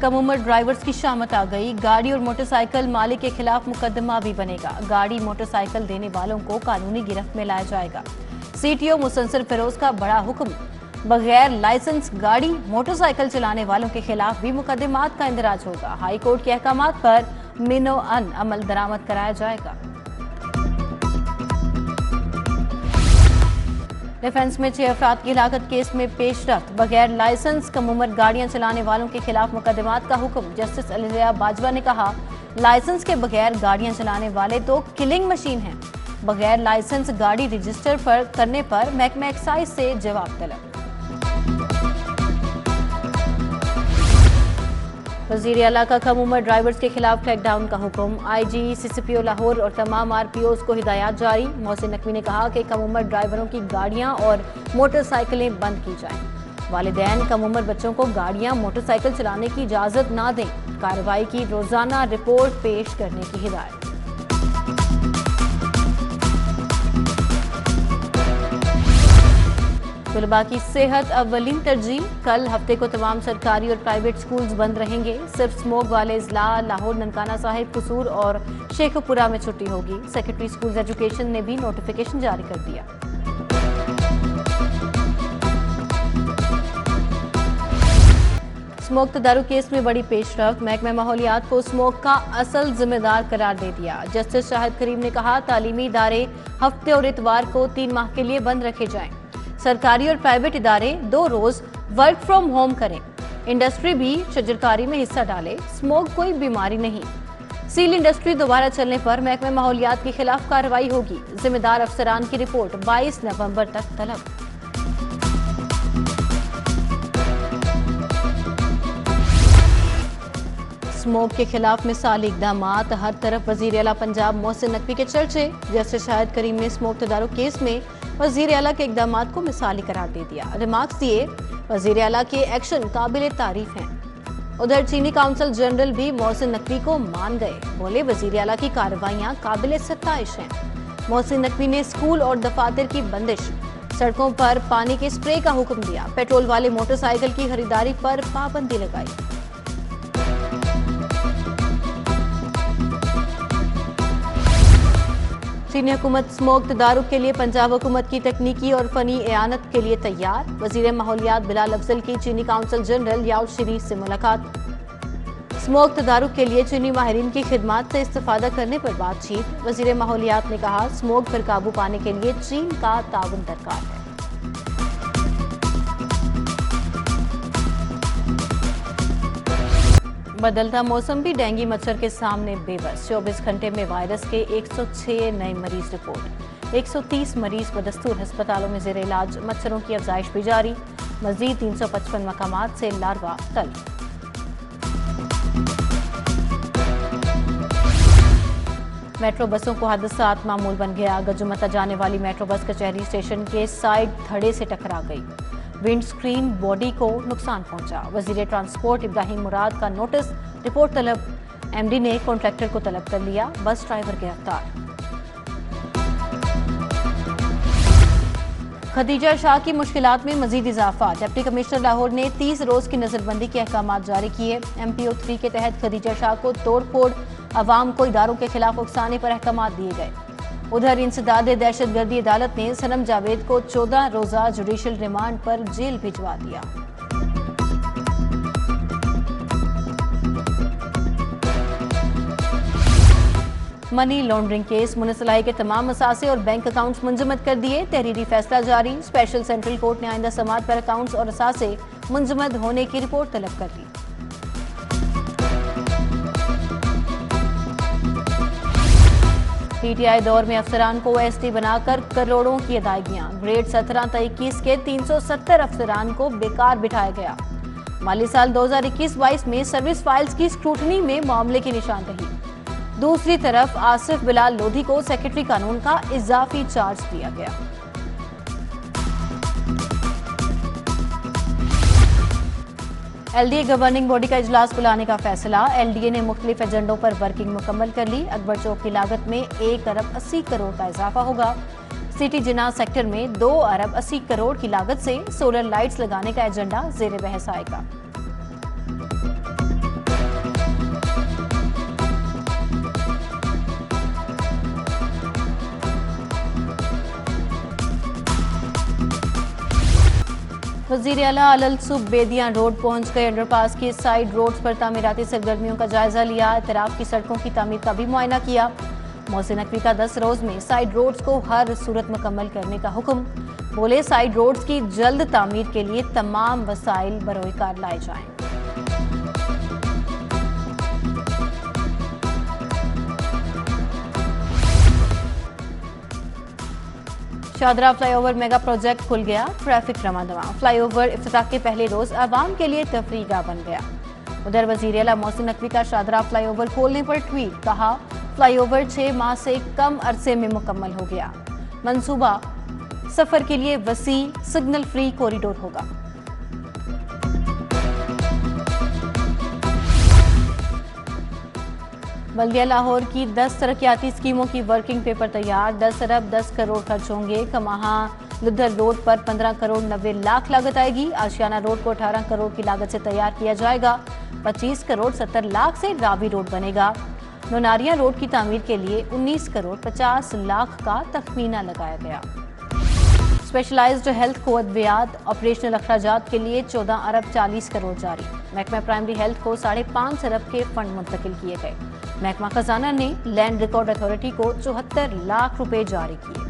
कम उम्र ड्राइवर्स की शामत आ गई। गाड़ी और मोटरसाइकिल मालिक के खिलाफ मुकदमा भी बनेगा। गाड़ी मोटरसाइकिल देने वालों को कानूनी गिरफ्त में लाया जाएगा। सीटीओ मुसन्सर फिरोज का बड़ा हुक्म, बगैर लाइसेंस गाड़ी मोटरसाइकिल चलाने वालों के खिलाफ भी मुकदमात का इंदराज होगा। हाई कोर्ट के अहकामात पर मिनो अन अमल दरामद कराया जाएगा। डिफेंस में 6 अफराद की हिलाकत केस में पेशरफ्त, बगैर लाइसेंस कम उम्र गाड़ियां चलाने वालों के खिलाफ मुकदमात का हुक्म। जस्टिस अलिया बाजवा ने कहा, लाइसेंस के बगैर गाड़ियां चलाने वाले तो किलिंग मशीन हैं। बगैर लाइसेंस गाड़ी रजिस्टर करने पर महकमा एक्साइज से जवाब तलब। वजीर आला का कम उम्र ड्राइवर्स के खिलाफ क्रैकडाउन का हुक्म। आईजी, सीसीपीओ लाहौर और तमाम आरपीओज को हिदायत जारी। मोहसिन नकवी ने कहा कि कम उम्र ड्राइवरों की गाड़ियां और मोटरसाइकिलें बंद की जाएं। वालिदैन कम उम्र बच्चों को गाड़ियां मोटरसाइकिल चलाने की इजाजत ना दें। कार्रवाई की रोजाना रिपोर्ट पेश करने की हिदायत। तलबा की सेहत अव्वलीन तरजीह। कल हफ्ते को तमाम सरकारी और प्राइवेट स्कूल्स बंद रहेंगे। सिर्फ स्मोक वाले अजला लाहौर, ननकाना साहिब, कसूर और शेखपुरा में छुट्टी होगी। सेक्रेटरी स्कूल्स एजुकेशन ने भी नोटिफिकेशन जारी कर दिया। स्मोक तदारुक केस में बड़ी पेशरफ्त। महकमा माहौलियात को स्मोक का असल जिम्मेदार करार दे दिया। जस्टिस शाहिद करीम ने कहा, तालीमी इदारे हफ्ते और इतवार को 3 माह के लिए बंद रखे जाएं। सरकारी और प्राइवेट इदारे 2 रोज वर्क फ्रॉम होम करें। इंडस्ट्री भी शजरकारी में हिस्सा डाले। स्मोक कोई बीमारी नहीं। सील इंडस्ट्री दोबारा चलने पर महकमा माहौलियात के खिलाफ कार्रवाई होगी। जिम्मेदार अफसरान की रिपोर्ट 22 नवंबर तक तलब। स्मोक के खिलाफ मिसाली इकदामात। हर तरफ वजीर आला पंजाब मोहसिन नकवी के चर्चे। जस्टिस शाहिद करीम ने स्मोक तदारुक केस में वजीर आला के इकदामात को मिसाली करार दे दिया। रिमार्क्स दिए, वजीर आला के एक्शन काबिल तारीफ हैं। उधर चीनी काउंसिल जनरल भी मोहसिन नकवी को मान गए। बोले, वजीर आला की कार्रवाइयां काबिल सत्ताइश हैं। मोहसिन नकवी ने स्कूल और दफातर की बंदिश, सड़कों पर पानी के स्प्रे का हुक्म दिया। पेट्रोल वाले मोटरसाइकिल की खरीदारी पर पाबंदी लगाई। चीनी हुकूमत स्मोक तदारुक के लिए पंजाब हुकूमत की तकनीकी और फनी एआनत के लिए तैयार। वजीर माहौलियात बिलाल अफजल की चीनी काउंसिल जनरल याउद शरीफ से मुलाकात। स्मोक तदारुक के लिए चीनी माहिरीन की खिदमात से इस्तेफादा करने पर बातचीत। वजीर माहौलियात ने कहा, स्मोक पर काबू पाने के लिए चीन का ताउन दरकार है। बदलता मौसम भी डेंगू मच्छर के सामने बेबस। 24 घंटे में वायरस के 106 नए मरीज रिपोर्ट। 130 मरीज बदस्तूर अस्पतालों में जेर इलाज। मच्छरों की अफजाइश भी जारी। मजीद 355 मकामात से लार्वा तल्फ। मेट्रो बसों को हादसात मामूल बन गया। गजुमता जाने वाली मेट्रो बस कचहरी स्टेशन के साइड धड़े से टकरा गई। विंड स्क्रीन बॉडी को नुकसान पहुंचा। वजीर ट्रांसपोर्ट इब्राहिम मुराद का नोटिस, रिपोर्ट तलब। एमडी ने कॉन्ट्रैक्टर को तलब कर लिया। बस ड्राइवर गिरफ्तार। खदीजा शाह की मुश्किलात में मजीद इजाफा। डिप्टी कमिश्नर लाहौर ने 30 रोज की नजरबंदी के अहकामात जारी किए। MPO 3 के तहत खदीजा शाह को तोड़ फोड़, अवाम को इदारों के खिलाफ उकसाने पर अहकामात दिए गए। उधर इंसदाद दहशतगर्दी अदालत ने सनम जावेद को 14 रोजा जुडिशल रिमांड पर जेल भिजवा दिया। मनी लॉन्ड्रिंग केस, मुनसलाई के तमाम असासे और बैंक अकाउंट्स मुंजमद कर दिए। तहरीरी फैसला जारी। स्पेशल सेंट्रल कोर्ट ने आइंदा समात पर अकाउंट्स और असासे मुंजमद होने की रिपोर्ट तलब कर ली। PTI दौर में अफसरान को OSD बनाकर करोड़ों की अदायगियां। ग्रेड 17 ta 21 के 370 अफसरान को बेकार बिठाया गया। माली साल 2021-22 में सर्विस फाइल्स की स्क्रूटनी में मामले की निशानदही। दूसरी तरफ आसिफ बिलाल लोधी को सेक्रेटरी कानून का इजाफी चार्ज दिया गया। LDA गवर्निंग बॉडी का इजलास बुलाने का फैसला। LDA ने मुख्तलिफ एजेंडों पर वर्किंग मुकम्मल कर ली। अकबर चौक की लागत में 1 अरब 80 करोड़ का इजाफा होगा। सिटी जिना सेक्टर में 2 अरब 80 करोड़ की लागत से सोलर लाइट्स लगाने का एजेंडा जेर बहस आएगा। वजीर आला अलसुब बेदियां रोड पहुंच गए। अंडरपास की साइड रोड्स पर तामीराती सरगर्मियों का जायजा लिया। इतराफ की सड़कों की तामीर का भी मुआयना किया। मोहसिन नकवी का 10 रोज में साइड रोड्स को हर सूरत मुकम्मल करने का हुक्म। बोले साइड रोड्स की जल्द तामीर के लिए तमाम वसाइल बरोकार लाए जाएं। शाहदरा फ्लाईओवर मेगा प्रोजेक्ट खुल गया। ट्रैफिक रवादवा। फ्लाईओवर इफ्तिताह के पहले रोज आवाम के लिए तफरीगा बन गया। उधर वजीर आला मोहसिन नकवी का शाहदरा फ्लाईओवर खोलने पर ट्वीट, कहा फ्लाईओवर 6 माह से कम अरसे में मुकम्मल हो गया। मंसूबा सफर के लिए वसी सिग्नल फ्री कॉरिडोर होगा। बल्दिया लाहौर की 10 तरक्याती स्कीमों की वर्किंग पेपर तैयार। 10 अरब 10 करोड़ खर्च होंगे। कमाहा लुधर रोड पर 15 करोड़ 90 लाख लागत आएगी। आशियाना रोड को 18 करोड़ की लागत से तैयार किया जाएगा। 25 करोड़ 70 लाख से रावी रोड बनेगा। नोनारिया रोड की तामीर के लिए 19 करोड़ 50 लाख का तखमीना लगाया गया। स्पेशलाइज्ड हेल्थ को अद्वियात ऑपरेशनल अखराजात के लिए 14 अरब 40 करोड़ जारी। महकमा प्राइमरी हेल्थ को 5.5 अरब के फंड मुंतकिल किए गए। महकमा खजाना ने लैंड रिकॉर्ड अथॉरिटी को 74 लाख रुपए जारी किए।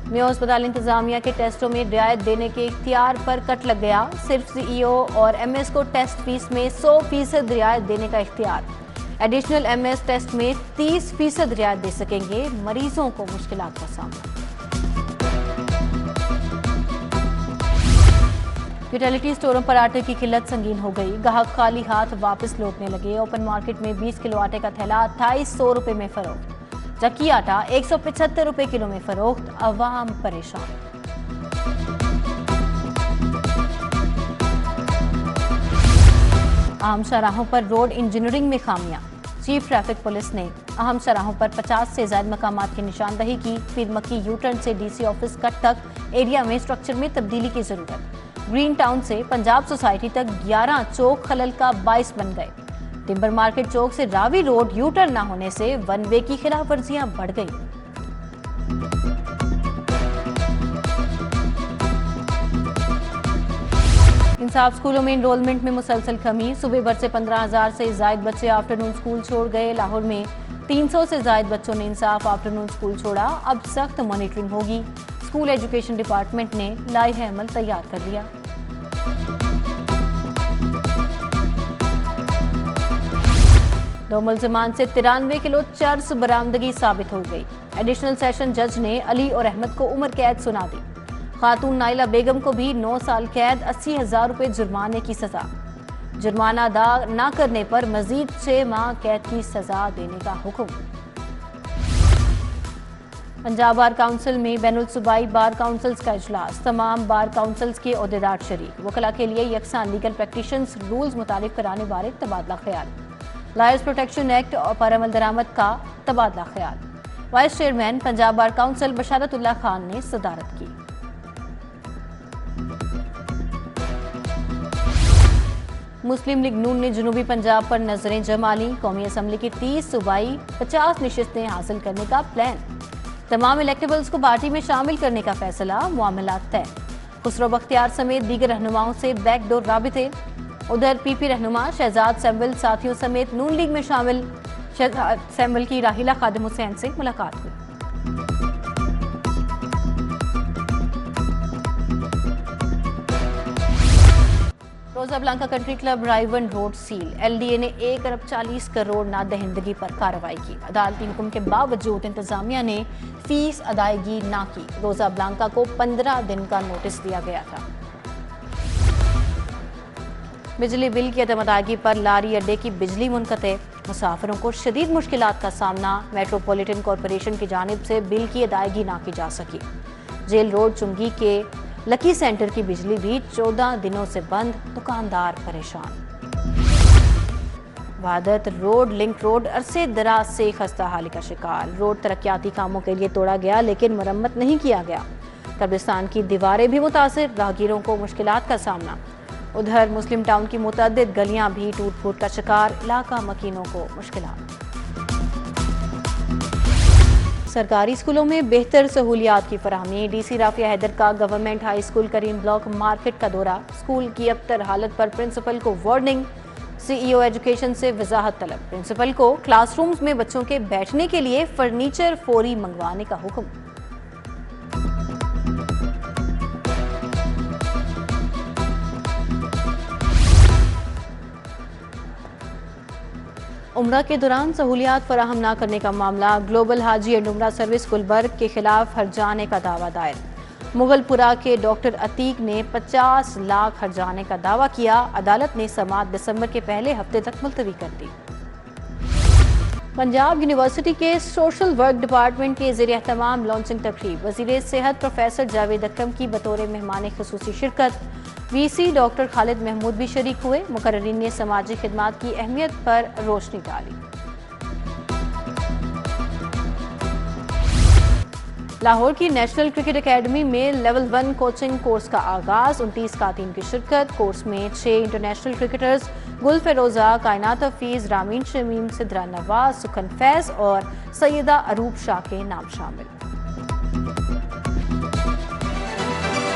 मेयो अस्पताल इंतजामिया के टेस्टों में रियायत देने के इख्तियार पर कट लग गया। सिर्फ सीईओ और एमएस को टेस्ट फीस में 100% रियायत देने का इख्तियार। एडिशनल एमएस टेस्ट में 30% रियायत दे सकेंगे। मरीजों को मुश्किलात का सामना। यूटिलिटी स्टोरों पर आटे की किल्लत संगीन हो गई। ग्राहक खाली हाथ वापस लौटने लगे। ओपन मार्केट में 20 किलो आटे का थैला 2800 रुपए में फरोख्त, जबकि आटा 175 रुपए किलो में फरोख्त। अवाम परेशान। अहम शाहराहों पर रोड इंजीनियरिंग में खामियां। चीफ ट्रैफिक पुलिस ने अहम शाहराहों पर 50 से ज्यादा मकामात की निशानदही की। पीर मक्की यू टर्न से डीसी ऑफिस कट तक एरिया में स्ट्रक्चर में तब्दीली की जरूरत। ग्रीन टाउन से पंजाब सोसाइटी तक 11 चौक खलल का बाइस बन गए। टिम्बर मार्केट चौक से रावी रोड यू टर्न न होने से वन वे की खिलाफ वर्जियां बढ़ गई। इंसाफ स्कूलों में एनरोलमेंट में मुसलसल कमी। सुबह भर से 15,000 से ज्यादा बच्चे आफ्टरनून स्कूल छोड़ गए। लाहौर में 300 से ज्यादा बच्चों ने इंसाफ आफ्टरनून स्कूल छोड़ा। अब सख्त मॉनिटरिंग होगी। स्कूल एजुकेशन डिपार्टमेंट ने लाइह अमल तैयार कर लिया। दो मुल्जिमान से 93 किलो चर्स बरामदगी साबित हो गई। एडिशनल सेशन जज ने अली और अहमद को उम्र कैद सुना दी। खातून नाइला बेगम को भी 9 साल कैद 80,000 रुपए जुर्माने की सजा। जुर्माना अदा न करने पर मजीद 6 माह कैद की सजा देने का हुक्म। पंजाब बार काउंसिल में बैनुल सूबाई बार काउंसिल्स का इजलास। तमाम बार काउंसिल्स के ओहदेदार शरीक। वकला के लिए यकसा लीगल प्रैक्टिशंस रूल्स मुतारिफ कराने बारे तबादला ख्याल। लायर्स प्रोटेक्शन एक्ट पर अमल दरामद का तबादला ख्याल। Vice chairman Punjab bar council Basharatullah Khan ने सदारत की। मुस्लिम लीग नून ने जनूबी पंजाब पर नजरें जमा ली। कौमी असम्बली की 30 सूबाई 50 नशिस्तें हासिल करने का प्लान। तमाम इलेक्टेबल्स को पार्टी में शामिल करने का फैसला। मामला तय। खुसरो बख्तियार समेत दीगर रहनुमाओं से बैकडोर राबिते। उधर पीपी रहनुमा शहजाद सैम्बल साथियों समेत नून लीग में शामिल। शहजाद सैम्बल की राहिला खादिम हुसैन से मुलाकात हुई। रोजा Blanca country club रायवन road seal. LDA ने 1 अरब 40 करोड़ नादहिंदगी पर कार्रवाई की। अदालती हुक्म के बावजूद इंतजामिया ने फीस अदायगी ना की। रोजा ब्लांका को 15 दिन का नोटिस दिया गया था। बिजली बिल की अदम अदायगी पर लारी अड्डे की बिजली मुनक़ते। मुसाफिरों को शदीद मुश्किलात का सामना। मेट्रोपॉलिटन कॉरपोरेशन की जानिब से बिल की अदायगी ना की जा सकी। जेल रोड चुंगी के लकी सेंटर की बिजली भी 14 दिनों से बंद। दुकानदार परेशान। वहादत रोड लिंक रोड अरसे दराज से खस्ता हाली का शिकार। रोड तरक्याती कामों के लिए तोड़ा गया लेकिन मरम्मत नहीं किया गया। कब्रिस्तान की दीवारें भी मुतासिर। राहगीरों को मुश्किलात का सामना। उधर मुस्लिम टाउन की मुतअद्दिद गलियां भी टूट फूट का शिकार। इलाका मकीनों को मुश्किलात। सरकारी स्कूलों में बेहतर सहूलियात की फराहमी। डीसी राफिया हैदर का गवर्नमेंट हाई स्कूल करीम ब्लॉक मार्केट का दौरा। स्कूल की अबतर हालत पर प्रिंसिपल को वार्निंग। सीईओ एजुकेशन से वजाहत तलब। प्रिंसिपल को क्लासरूम्स में बच्चों के बैठने के लिए फर्नीचर फौरी मंगवाने का हुक्म। उम्रा के दौरान सहूलियात फराहम न करने का मामला। ग्लोबल हाजी एंड उम्रा सर्विस गुलबर्ग के खिलाफ हर्जाने का दावा दायर। मुगलपुरा के डॉक्टर अतीक ने 50 लाख हर्जाने का दावा किया। अदालत ने समाअत दिसंबर के पहले हफ्ते तक मुलतवी कर दी। पंजाब यूनिवर्सिटी के सोशल वर्क डिपार्टमेंट के ज़ेर एहतमाम लॉन्चिंग तकरीब। वज़ीर सेहत प्रोफेसर जावेद अकरम की बतौर मेहमान खुसूसी शिरकत। वीसी डॉक्टर खालिद महमूद भी शरीक हुए। मुकर्रिरीन ने समाजी खिदमात की अहमियत पर रोशनी डाली। लाहौर की नेशनल क्रिकेट एकेडमी में लेवल 1 कोचिंग कोर्स का आगाज। 29 खातून की शिरकत। कोर्स में 6 इंटरनेशनल क्रिकेटर्स गुल फेरोजा, कायनात हफीज, रामीन शमीम, सिद्रा नवाज, सुखन फैज और सैयदा अरूब शाह के नाम शामिल।